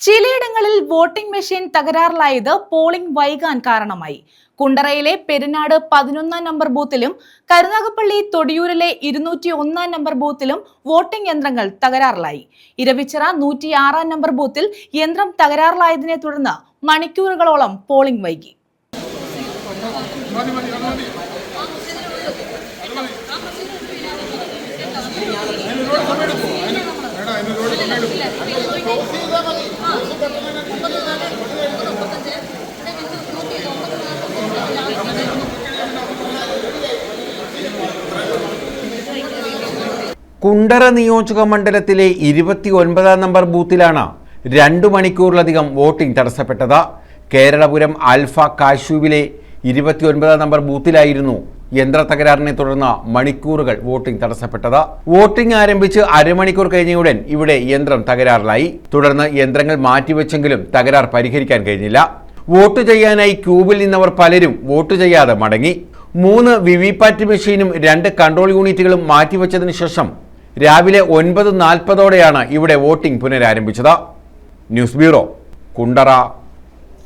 ചിലയിടങ്ങളിൽ voting machine തകരാറിലായത് polling വൈകാൻ കാരണമായി. കുണ്ടറയിലെ പെരിനാട് 11 നമ്പർ ബൂത്തിലും കരുനാഗപ്പള്ളി തൊടിയൂരിലെ 201 നമ്പർ ബൂത്തിലും വോട്ടിംഗ് യന്ത്രങ്ങൾ തകരാറിലായി. ഇരവിച്ചിറ 106 നമ്പർ ബൂത്തിൽ യന്ത്രം തകരാറിലായതിനെ തുടർന്ന് മണിക്കൂറുകളോളം പോളിംഗ് വൈകി. കുണ്ടറ നിയോജക മണ്ഡലത്തിലെ 29 നമ്പർ ബൂത്തിലാണ് 2 മണിക്കൂറിലധികം വോട്ടിംഗ് തടസ്സപ്പെട്ടത്. കേരളപുരം ആൽഫ കാശുവിലെ 29 നമ്പർ ബൂത്തിലായിരുന്നു യന്ത്ര തകരാറിനെ തുടർന്ന് മണിക്കൂറുകൾ വോട്ടിംഗ് തടസ്സപ്പെട്ടത്. വോട്ടിംഗ് ആരംഭിച്ച് അരമണിക്കൂർ കഴിഞ്ഞയുടൻ ഇവിടെ യന്ത്രം തകരാറിലായി. തുടർന്ന് യന്ത്രങ്ങൾ മാറ്റിവെച്ചെങ്കിലും തകരാർ പരിഹരിക്കാൻ കഴിഞ്ഞില്ല. വോട്ട് ചെയ്യാനായി ക്യൂബിൽ നിന്നവർ പലരും വോട്ട് ചെയ്യാതെ മടങ്ങി. 3 വിവിപാറ്റ് മെഷീനും 2 കൺട്രോൾ യൂണിറ്റുകളും മാറ്റിവെച്ചതിനു ശേഷം രാവിലെ 9:40 ഇവിടെ വോട്ടിംഗ് പുനരാരംഭിച്ചത്. News bureau, Kundara.